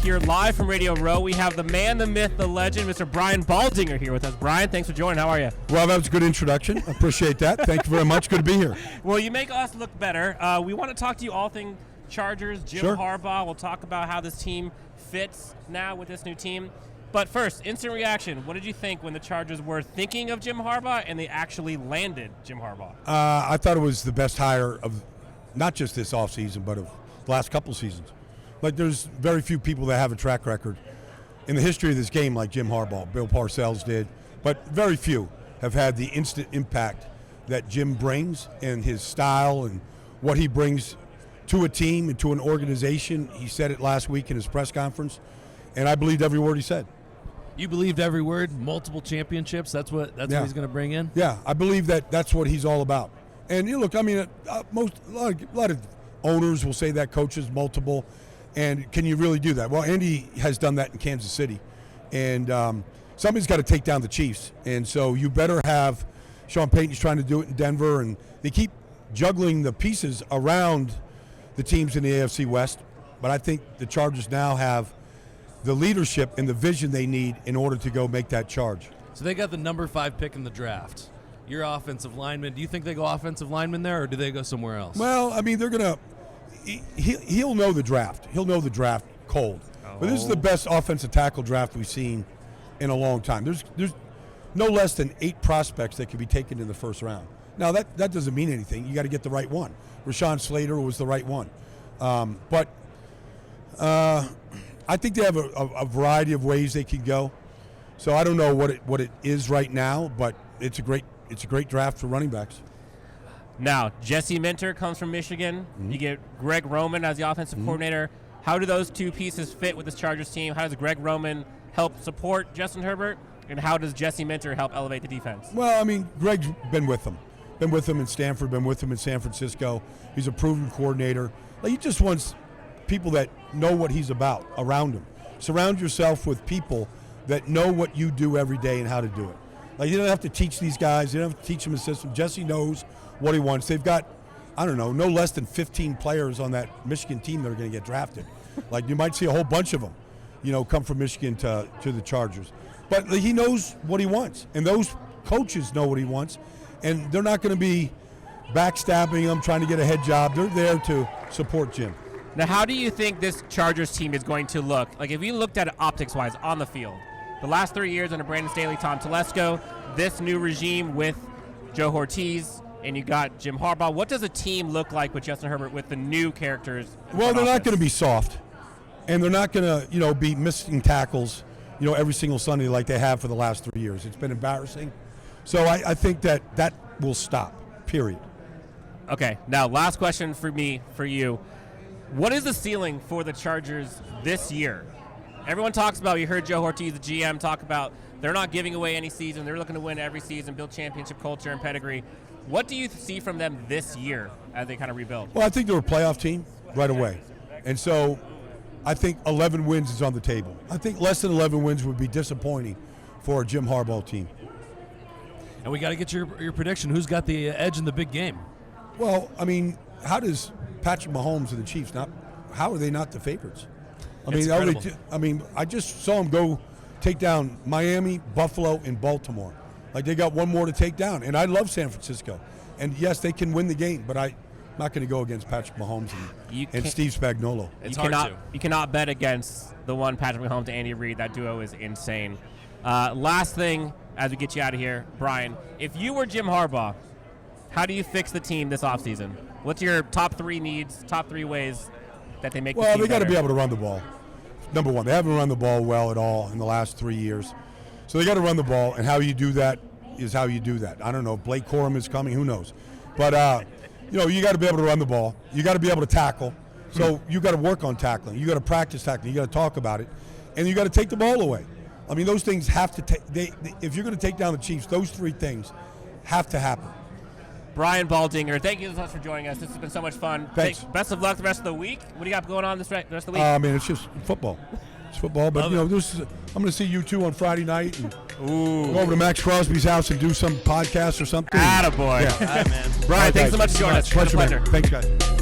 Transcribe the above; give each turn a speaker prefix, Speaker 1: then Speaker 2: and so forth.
Speaker 1: here live from Radio Row. We have the man, the myth, the legend, Mr. Brian Baldinger here with us. Brian, thanks for joining. How are you?
Speaker 2: Well, that was a good introduction. I appreciate that. Thank you very much. Good to be here.
Speaker 1: Well, you make us look better. We want to talk to you all things Chargers, Jim Harbaugh. We'll talk about how this team fits now with this new team. But first, instant reaction. What did you think when the Chargers were thinking of Jim Harbaugh and they actually landed Jim Harbaugh?
Speaker 2: I thought it was the best hire of not just this offseason, but of the last couple seasons. Like, there's very few people that have a track record in the history of this game like Jim Harbaugh. Bill Parcells did, but very few have had the instant impact that Jim brings and his style and what he brings to a team and to an organization. He said it last week in his press conference, and I believed every word he said.
Speaker 3: You believed every word, multiple championships. That's what he's going to bring in.
Speaker 2: Yeah, I believe that's what he's all about. And you look, I mean, a lot of owners will say that, coaches, multiple. And can you really do that? Well, Andy has done that in Kansas City, and somebody's got to take down the Chiefs. And so you better have Sean Payton's trying to do it in Denver, and they keep juggling the pieces around the teams in the AFC West. But I think the Chargers now have the leadership and the vision they need in order to go make that charge.
Speaker 3: So they got the number 5 pick in the draft. Your offensive lineman, do you think they go offensive lineman there, or do they go somewhere else?
Speaker 2: Well, I mean, they're going to he'll know the draft. He'll know the draft cold. But this is the best offensive tackle draft we've seen in a long time. There's no less than 8 prospects that can be taken in the first round. Now, that doesn't mean anything. You got to get the right one. Rashawn Slater was the right one. But I think they have a variety of ways they can go. So I don't know what it is right now, but it's a great draft for running backs.
Speaker 1: Now, Jesse Minter comes from Michigan. Mm-hmm. You get Greg Roman as the offensive coordinator. How do those two pieces fit with this Chargers team? How does Greg Roman help support Justin Herbert? And how does Jesse Minter help elevate the defense?
Speaker 2: Well, I mean, Greg's been with them. Been with them in Stanford, been with them in San Francisco. He's a proven coordinator. Like, he just wants people that know what he's about around him. Surround yourself with people that know what you do every day and how to do it. Like, you don't have to teach these guys. You don't have to teach them a system. Jesse knows what he wants. They've got, I don't know, no less than 15 players on that Michigan team that are going to get drafted. Like, you might see a whole bunch of them, come from Michigan to the Chargers. But he knows what he wants, and those coaches know what he wants, and they're not going to be backstabbing him, trying to get a head job. They're there to support Jim.
Speaker 1: Now, how do you think this Chargers team is going to look? Like, if you looked at it optics-wise on the field, the last 3 years under Brandon Staley, Tom Telesco, this new regime with Joe Ortiz, and you got Jim Harbaugh. What does a team look like with Justin Herbert with the new characters?
Speaker 2: Well, they're not going to be soft, and they're not going to, be missing tackles, every single Sunday like they have for the last 3 years. It's been embarrassing. So I think that will stop, period.
Speaker 1: Okay, now last question for you. What is the ceiling for the Chargers this year? Everyone talks about, you heard Joe Ortiz, the GM, talk about they're not giving away any season. They're looking to win every season, build championship culture and pedigree. What do you see from them this year as they kind of rebuild?
Speaker 2: Well, I think they're a playoff team right away. And so I think 11 wins is on the table. I think less than 11 wins would be disappointing for a Jim Harbaugh team.
Speaker 3: And we got to get your prediction. Who's got the edge in the big game?
Speaker 2: Well, I mean, how does Patrick Mahomes and the Chiefs how are they not the favorites? I just saw them go take down Miami, Buffalo, and Baltimore. Like, they got one more to take down. And I love San Francisco. And, yes, they can win the game, but I'm not going to go against Patrick Mahomes and Steve Spagnuolo.
Speaker 1: You cannot bet against the one Patrick Mahomes and Andy Reid. That duo is insane. Last thing, as we get you out of here, Brian, if you were Jim Harbaugh, how do you fix the team this offseason? What's your top 3 needs, top 3 ways that they make the team better?
Speaker 2: Well, they got to be able to run the ball. Number one, they haven't run the ball well at all in the last 3 years. So they got to run the ball, and how you do that is how you do that. I don't know. Blake Corum is coming. Who knows? But, you got to be able to run the ball. You got to be able to tackle. So you got to work on tackling. You got to practice tackling. You got to talk about it. And you got to take the ball away. I mean, those things have to if you're going to take down the Chiefs, those 3 things have to happen.
Speaker 1: Brian Baldinger, thank you so much for joining us. This has been so much fun.
Speaker 2: Thanks.
Speaker 1: Best of luck the rest of the week. What do you got going on the rest of the week?
Speaker 2: It's just football. It's football, but I'm going to see you 2 on Friday night and go over to Max Crosby's house and do some podcast or something.
Speaker 1: Attaboy.
Speaker 2: Yeah.
Speaker 3: All right, man.
Speaker 1: Brian, thanks so much for joining us.
Speaker 2: Pleasure, man. Thanks, guys.